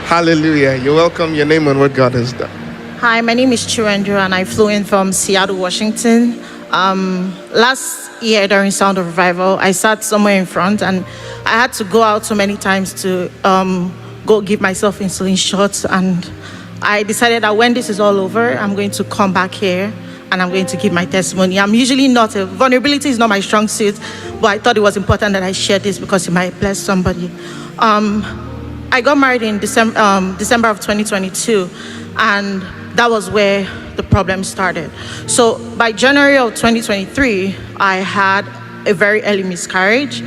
Hallelujah. You're welcome. Your name and what God has done. Hi, my name is Chirendra and I flew in from Seattle, Washington. Last year during Sound of Revival, I sat somewhere in front and I had to go out so many times to go give myself insulin shots. And I decided that when this is all over, I'm going to come back here and I'm going to give my testimony. I'm usually not vulnerability is not my strong suit, but I thought it was important that I share this because it might bless somebody. I got married in December of 2022, and that was where the problem started. So by January of 2023, I had a very early miscarriage.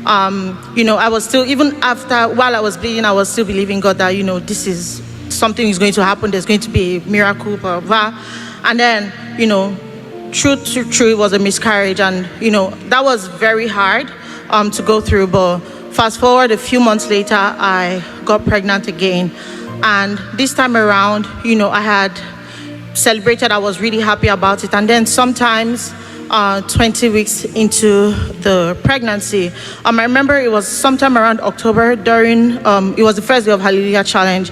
I was still, even after, while I was bleeding, I was still believing God that, this is something is going to happen. There's going to be a miracle, blah, blah, blah. And then, true, it was a miscarriage. And, that was very hard to go through. But fast forward a few months later, I got pregnant again. And this time around, I had celebrated. I was really happy about it. And then sometimes 20 weeks into the pregnancy, I remember it was sometime around October during, it was the first day of Hallelujah Challenge.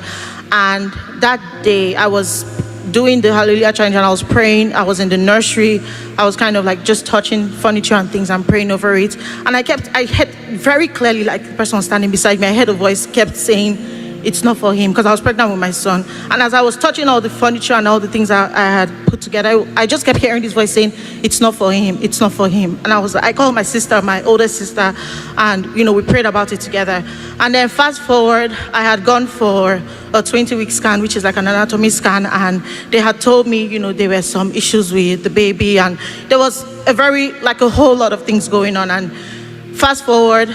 And that day I was doing the Hallelujah Challenge and I was praying. I was in the nursery. I was kind of like just touching furniture and things and praying over it. And I heard very clearly, like the person was standing beside me, I heard a voice kept saying, it's not for him, because I was pregnant with my son. And as I was touching all the furniture and all the things I had put together, I just kept hearing this voice saying, it's not for him, it's not for him. And I called my sister, my older sister, and we prayed about it together. And then fast forward, I had gone for a 20-week scan, which is like an anatomy scan, and they had told me, there were some issues with the baby, and there was a whole lot of things going on. And fast forward,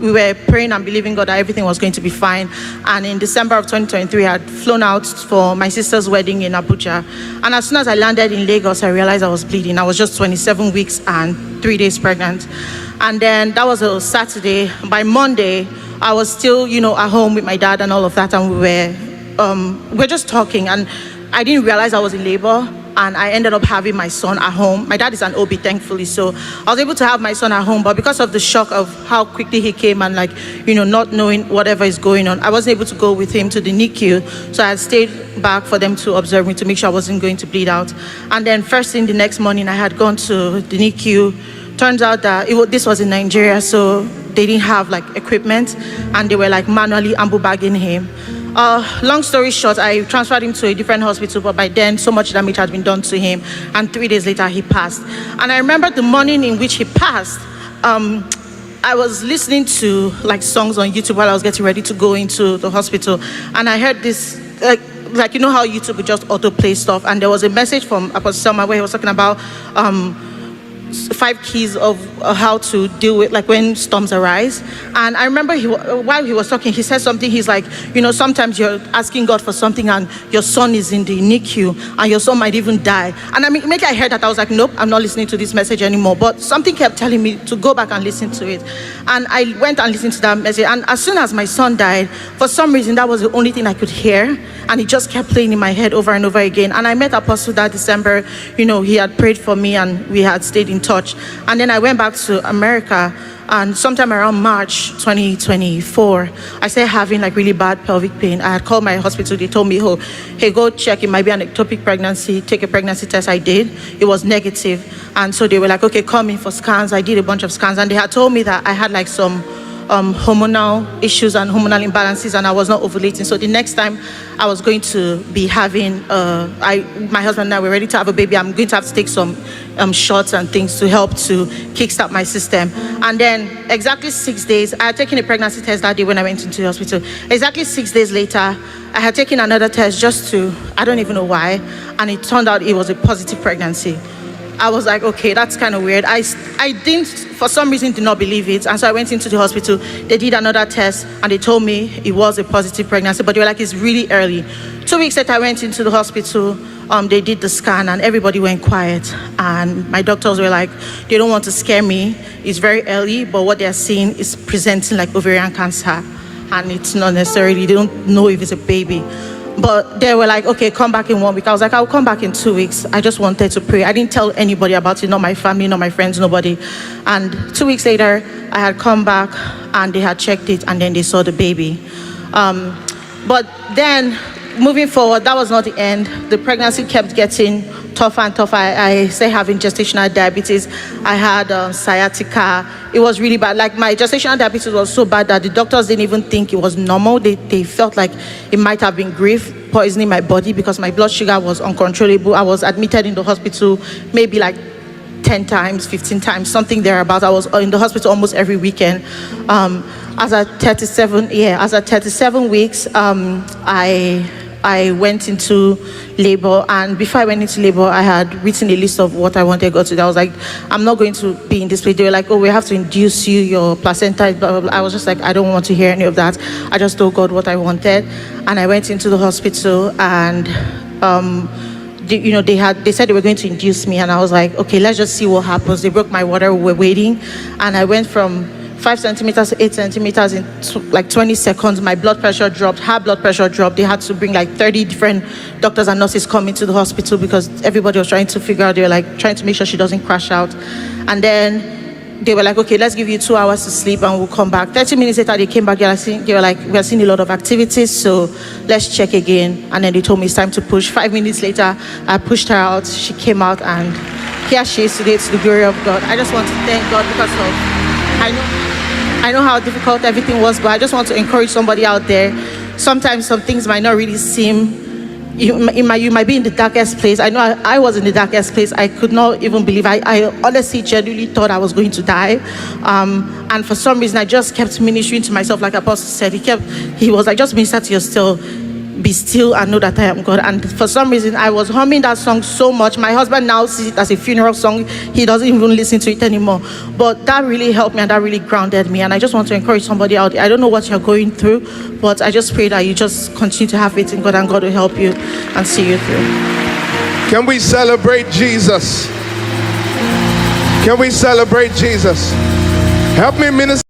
we were praying and believing God that everything was going to be fine. And in December of 2023, I had flown out for my sister's wedding in Abuja. And as soon as I landed in Lagos, I realized I was bleeding. I was just 27 weeks and 3 days pregnant. And then that was a Saturday. By Monday, I was still, at home with my dad and all of that. And we were just talking. And I didn't realize I was in labor. And I ended up having my son at home. My dad is an OB, thankfully, so I was able to have my son at home. But because of the shock of how quickly he came and not knowing whatever is going on, I wasn't able to go with him to the NICU. So I had stayed back for them to observe me to make sure I wasn't going to bleed out. And then first thing the next morning, I had gone to the NICU. Turns out that this was in Nigeria, so they didn't have equipment, and they were manually ambu bagging him. Long story short, I transferred him to a different hospital, but by then so much damage had been done to him, and 3 days later he passed. And I remember the morning in which he passed, I was listening to songs on YouTube while I was getting ready to go into the hospital, and I heard this how YouTube would just autoplay stuff, and there was a message from Apostle Selma where he was talking about 5 keys of how to deal with when storms arise. And I remember while he was talking, he said something. He's like, sometimes you're asking God for something and your son is in the NICU and your son might even die. And immediately I heard that, I was like, nope, I'm not listening to this message anymore. But something kept telling me to go back and listen to it. And I went and listened to that message. And as soon as my son died, for some reason, that was the only thing I could hear. And it just kept playing in my head over and over again. And I met Apostle that December. He had prayed for me and we had stayed in touch. And then I went back to America, and sometime around March 2024, I started having really bad pelvic pain. I had called my hospital. They told me, oh, hey, go check. It might be an ectopic pregnancy. Take a pregnancy test. I did. It was negative. And so they were like, okay, come in for scans. I did a bunch of scans, and they had told me that I had some hormonal issues and hormonal imbalances, and I was not ovulating. So the next time I was going to be having, my husband and I were ready to have a baby. I'm going to have to take some shots and things to help to kickstart my system. And then exactly 6 days, I had taken a pregnancy test that day when I went into the hospital. Exactly 6 days later, I had taken another test just to, I don't even know why, and it turned out it was a positive pregnancy. I was like, okay, that's kind of weird. I didn't, for some reason, did not believe it. And so I went into the hospital. They did another test and they told me it was a positive pregnancy, but they were like, it's really early. 2 weeks later, I went into the hospital. They did the scan and everybody went quiet. And my doctors were like, they don't want to scare me. It's very early, but what they're seeing is presenting like ovarian cancer. And it's not necessarily, they don't know if it's a baby. But they were like, okay, come back in 1 week. I was like, I'll come back in 2 weeks. I just wanted to pray. I didn't tell anybody about it, not my family, not my friends, nobody. And 2 weeks later, I had come back and they had checked it and then they saw the baby. But then, moving forward, that was not the end. The pregnancy kept getting tougher and tougher. I started having gestational diabetes. I had sciatica. It was really bad. Like, my gestational diabetes was so bad that the doctors didn't even think it was normal. They felt like it might have been grief poisoning my body because my blood sugar was uncontrollable. I was admitted in the hospital maybe like 10 times, 15 times, something thereabout. I was in the hospital almost every weekend. As at 37 weeks, I went into labor, and before I went into labor, I had written a list of what I wanted God to do. I was like, I'm not going to be in this place. They were like, oh, we have to induce you, your placenta, blah, blah, blah. I was just like, I don't want to hear any of that. I just told God what I wanted, and I went into the hospital, and they said they were going to induce me, and I was like, okay, let's just see what happens. They broke my water, we were waiting, and I went from 5 centimeters to 8 centimeters in like 20 seconds. My blood pressure dropped, her blood pressure dropped. They had to bring like 30 different doctors and nurses come into the hospital because everybody was trying to figure out, they were like trying to make sure she doesn't crash out. And then they were like, okay, let's give you 2 hours to sleep and we'll come back. 30 minutes later, they came back. They were like, we are seeing a lot of activities, so let's check again. And then they told me it's time to push. 5 minutes later, I pushed her out. She came out, and here she is today, to the glory of God. I just want to thank God because of, I know how difficult everything was, but I just want to encourage somebody out there. Sometimes some things might not really seem, you might be in the darkest place. I know I was in the darkest place. I could not even believe. I honestly, genuinely thought I was going to die. And for some reason, I just kept ministering to myself, like Apostle said. He was like, just minister to yourself. Be still and know that I am God. And for some reason, I was humming that song so much. My husband now sees it as a funeral song. He doesn't even listen to it anymore. But that really helped me, and that really grounded me. And I just want to encourage somebody out there. I don't know what you're going through, but I just pray that you just continue to have faith in God, and God will help you and see you through. Can we celebrate Jesus? Can we celebrate Jesus? Help me, minister.